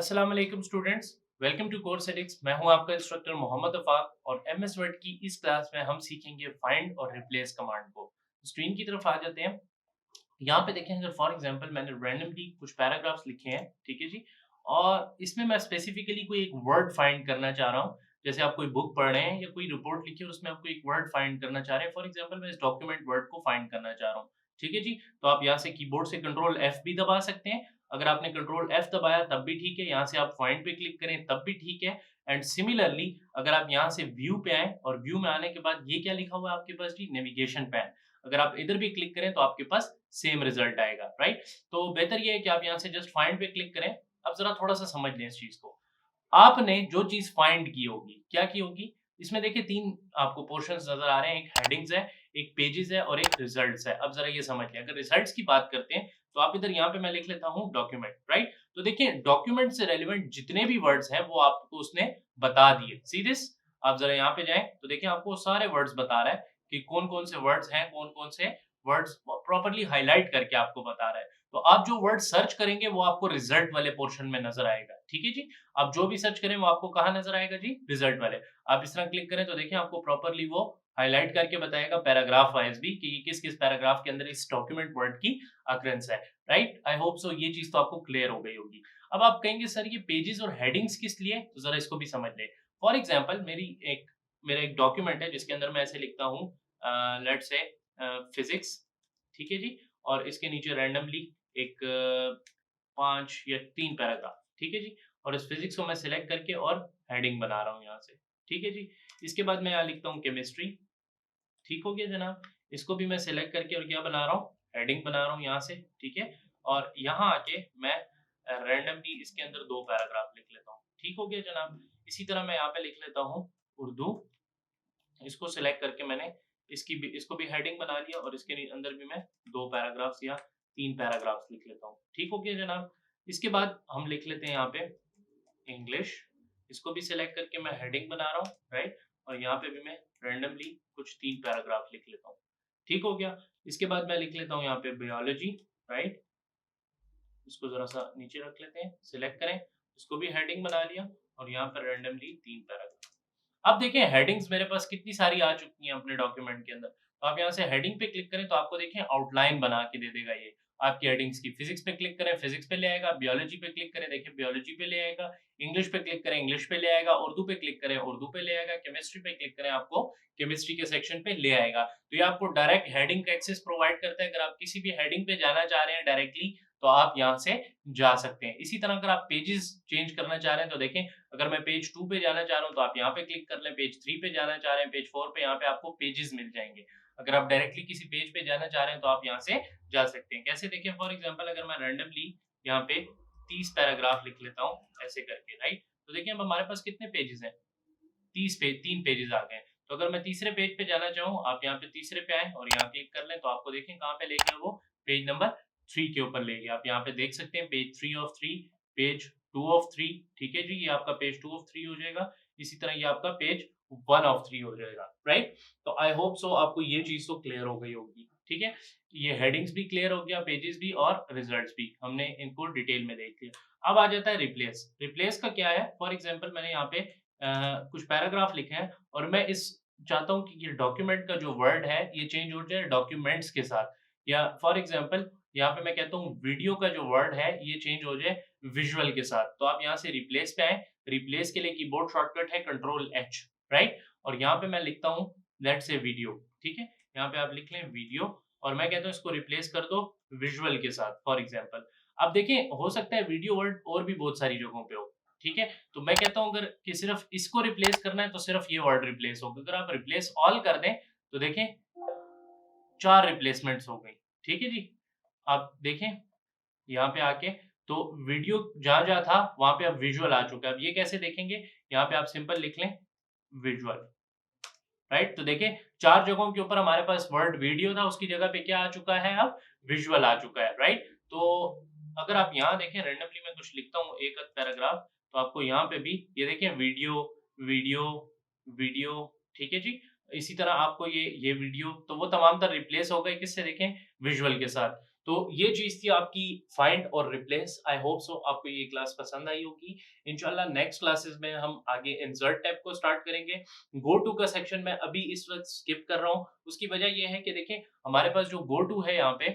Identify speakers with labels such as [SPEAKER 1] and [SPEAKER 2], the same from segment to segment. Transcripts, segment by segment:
[SPEAKER 1] अस्सलाम वालेकुम students, welcome to course Adics. मैं हूं आपका इंस्ट्रक्टर मोहम्मद अफाक और एमएस वर्ड की इस क्लास में हम सीखेंगे फाइंड और रिप्लेस कमांड को। स्क्रीन की तरफ आ जाते हैं। यहाँ पे देखें, अगर फॉर एग्जांपल मैंने रैंडमली कुछ पैराग्राफ्स लिखे हैं, ठीक है जी, और इसमें मैं स्पेसिफिकली कोई एक वर्ड फाइंड करना चाह रहा हूँ। जैसे आप कोई बुक पढ़ रहे हैं या कोई रिपोर्ट लिखी है और उसमें आप कोई एक वर्ड फाइंड करना चाह रहे हैं। फॉर एग्जांपल मैं इस डॉक्यूमेंट वर्ड को फाइंड करना चाह रहा हूँ, ठीक है जी। तो आप यहाँ से कीबोर्ड से कंट्रोल एफ भी दबा सकते हैं। अगर आपने कंट्रोल एफ दबाया तब भी ठीक है, यहाँ से आप फाइंड पे क्लिक करें तब भी ठीक है। एंड सिमिलरली अगर आप यहाँ से व्यू पे आए और व्यू में आने के बाद ये क्या लिखा हुआ है आपके पास जी, नेविगेशन पैन। अगर आप इधर भी क्लिक करें तो आपके पास सेम रिजल्ट आएगा, राइट। तो बेहतर ये है कि आप यहाँ से जस्ट फाइंड पे क्लिक करें। अब जरा थोड़ा सा समझ लें इस चीज को। आपने जो चीज फाइंड की होगी, क्या की होगी, इसमें देखिए 3 आपको पोर्शंस नजर आ रहे हैं। एक हेडिंग्स है, एक पेजेस है और एक रिजल्ट्स है। अब जरा ये समझ लें, अगर रिजल्ट्स की बात करते हैं तो आप इधर यहाँ पे मैं लिख लेता हूँ डॉक्यूमेंट, राइट। तो देखिए डॉक्यूमेंट से रेलेवेंट जितने भी वर्ड्स हैं वो आपको उसने बता दिए। सी दिस, आप जरा यहाँ पे जाएं तो देखिए आपको सारे वर्ड्स बता रहा है कि कौन-कौन से वर्ड्स हैं, कौन-कौन से वर्ड्स प्रॉपर्ली हाइलाइट करके आपको बता रहा है। तो आप जो वर्ड सर्च करेंगे वो आपको रिजल्ट वाले पोर्शन में नजर आएगा, ठीक है जी। आप जो भी सर्च करें वो आपको कहाँ नजर आएगा जी, रिजल्ट वाले। आप इस तरह क्लिक करें तो देखिए आपको प्रॉपर्ली वो हाइलाइट करके बताएगा पैराग्राफ वाइज भी कि किस किस पैराग्राफ के अंदर इस डॉक्यूमेंट वर्ड की अक्रेंस है, राइट। आई होप सो ये चीज तो आपको क्लियर हो गई होगी। अब आप कहेंगे सर ये पेजेस और हेडिंग्स किस लिए, तो जरा इसको भी समझ ले। फॉर एग्जाम्पल मेरा एक डॉक्यूमेंट है जिसके अंदर मैं ऐसे लिखता हूँ, लेट्स से फिजिक्स, ठीक है जी। और इसके नीचे रैंडमली एक 5 या 3 पैराग्राफ, ठीक है जी। और इस फिजिक्स को मैं सिलेक्ट करके और हेडिंग बना रहा हूँ यहाँ से, ठीक है जी। इसके बाद मैं यहाँ लिखता हूँ केमिस्ट्री, ठीक हो गया जनाब। इसको भी मैं सिलेक्ट करके और क्या बना रहा हूँ, हेडिंग बना रहा हूँ यहाँ से, ठीक है। और यहाँ आके मैं रैंडमली इसके अंदर 2 पैराग्राफ लिख लेता हूँ, ठीक हो गया जनाब। इसी तरह मैं यहाँ पे लिख लेता हूँ उर्दू। इसको सिलेक्ट करके मैंने इसको भी हेडिंग बना लिया और इसके अंदर भी मैं 2 पैराग्राफ्स या 3 पैराग्राफ्स लिख लेता हूँ, ठीक हो गया जनाब। इसके बाद हम लिख लेते हैं यहाँ पे इंग्लिश। इसको भी सिलेक्ट करके मैं हेडिंग बना रहा हूँ, राइट। और यहाँ पे भी मैं रैंडमली कुछ 3 पैराग्राफ लिख लेता हूँ, ठीक हो गया। इसके बाद मैं लिख लेता हूँ यहाँ पे बायोलॉजी, राइट। इसको जरा सा नीचे रख लेते हैं, सिलेक्ट करें, इसको भी हेडिंग बना लिया और यहाँ पर रैंडमली 3 पैराग्राफ। अब देखिए हेडिंग्स मेरे पास कितनी सारी आ चुकी हैं अपने डॉक्यूमेंट के अंदर। तो आप यहाँ से हेडिंग पे क्लिक करें तो आपको देखिए आउटलाइन बना के दे देगा ये आपकी हेडिंग्स की। फिजिक्स पे क्लिक करें, फिजिक्स पे ले आएगा। बायोलॉजी पे क्लिक करें, देखिए बायोलॉजी पे ले आएगा। इंग्लिश पे क्लिक करें, इंग्लिश पे ले आएगा। उर्दू पे क्लिक करें, उर्दू पे ले आएगा। केमिस्ट्री पे क्लिक करें, आपको केमिस्ट्री के सेक्शन पे ले आएगा। तो ये आपको डायरेक्ट हेडिंग का एक्सेस प्रोवाइड करता है। अगर आप किसी भी हेडिंग पे जाना चाह रहे हैं डायरेक्टली तो आप यहाँ से जा सकते हैं। इसी तरह अगर आप पेजेस चेंज करना चाह रहे हैं तो देखें, अगर मैं पेज 2 पे जाना चाह रहा हूँ तो आप यहाँ पे क्लिक कर लें। पेज 3 पे जाना चाह रहे हैं, पेज 4 पे, यहाँ पे आपको पेजेस मिल जाएंगे। अगर आप डायरेक्टली किसी पेज पे जाना चाह रहे हैं तो आप यहाँ से जा सकते हैं। कैसे, देखिए फॉर एग्जांपल अगर मैं रैंडमली यहाँ पे 30 पैराग्राफ लिख लेता हूँ ऐसे करके, राइट। तो देखिए अब हमारे पास कितने पेजेस हैं, 3 पेजेस आ गए। तो अगर मैं तीसरे पेज पे जाना चाहूँ, आप यहाँ पे तीसरे पे आए और यहाँ क्लिक कर लें तो आपको देखें कहाँ पे ले गया, वो पेज नंबर 3 के ऊपर ले गया। आप यहाँ पे देख सकते हैं पेज 3 ऑफ 3, पेज 2 ऑफ 3, ठीक है जी। ये आपका पेज 2 ऑफ 3 हो जाएगा। इसी तरह ये आपका पेज 1 ऑफ 3 हो जाएगा, राइट। तो आई होप सो आपको ये चीज तो क्लियर हो गई होगी, ठीक है। ये हेडिंग्स भी क्लियर हो गया, पेजेस भी और रिजल्ट्स भी, हमने इनको डिटेल में देख लिया। अब आ जाता है रिप्लेस। रिप्लेस का क्या है, फॉर एग्जाम्पल मैंने यहाँ पे कुछ पैराग्राफ लिखे हैं और मैं इस चाहता हूँ कि ये डॉक्यूमेंट का जो वर्ड है ये चेंज हो जाए डॉक्यूमेंट्स के साथ। या फॉर एग्जांपल यहाँ पे मैं कहता हूँ वीडियो का जो वर्ड है ये चेंज हो जाए विजुअल के साथ। तो आप यहाँ से रिप्लेस पे आए। रिप्लेस के लिए कीबोर्ड शॉर्टकट है कंट्रोल एच, राइट। और यहाँ पे मैं लिखता हूँ लेट्स से वीडियो, ठीक है। यहाँ पे आप लिख लें वीडियो और मैं कहता हूँ इसको रिप्लेस कर दो विजुअल के साथ, फॉर एग्जाम्पल। अब देखें हो सकता है वीडियो वर्ड और भी बहुत सारी जगहों पे हो, ठीक है। तो मैं कहता हूँ अगर कि सिर्फ इसको रिप्लेस करना है तो सिर्फ ये वर्ड रिप्लेस होगा। अगर आप रिप्लेस ऑल कर दें तो देखें 4 रिप्लेसमेंट्स हो गई, ठीक है जी। आप देखें यहाँ पे आके तो वीडियो जहाँ-जहाँ था वहाँ पे अब विजुअल आ चुका है। अब ये कैसे देखेंगे, यहाँ पे आप सिंपल लिख लें विजुअल, राइट। तो देखें 4 जगहों के ऊपर हमारे पास वर्ड वीडियो था, उसकी जगह पे क्या आ चुका है, अब विजुअल आ चुका है, राइट। तो अगर आप यहाँ देखें रैंडमली मैं कुछ लिखता हूँ एक आध पैराग्राफ तो आपको यहाँ पे भी ये देखें वीडियो वीडियो वीडियो, ठीक है जी। इसी तरह आपको ये वीडियो तो वो तमाम तर रिप्लेस हो गए किससे, देखें विजुअल के साथ। तो ये चीज़ थी आपकी फाइंड और रिप्लेस। आई होप सो आपको ये क्लास पसंद आई होगी। इंशाल्लाह नेक्स्ट क्लासेस में हम आगे इंसर्ट टैब को स्टार्ट करेंगे। गो टू का सेक्शन मैं अभी इस वक़्त स्किप कर रहा हूँ। उसकी वजह ये है कि देखें हमारे पास जो गो टू है यहाँ पे,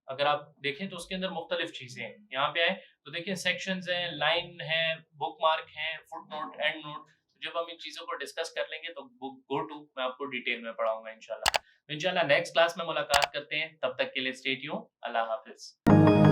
[SPEAKER 1] अगर आप देखें तो उसके अंदर मुख्तलिफ चीज़ें हैं। यहाँ पे आए तो देखिए सेक्शंस हैं, लाइन है, बुकमार्क है, फुटनोट, एंड नोट। जब हम इन चीज़ों को डिस्कस कर लेंगे तो गो टू मैं आपको डिटेल में पढ़ाऊँगा इंशाल्लाह। इंशाल्लाह नेक्स्ट क्लास में मुलाकात करते हैं। तब तक के लिए स्टे ट्यून्ड। अल्लाह हाफ़िज़।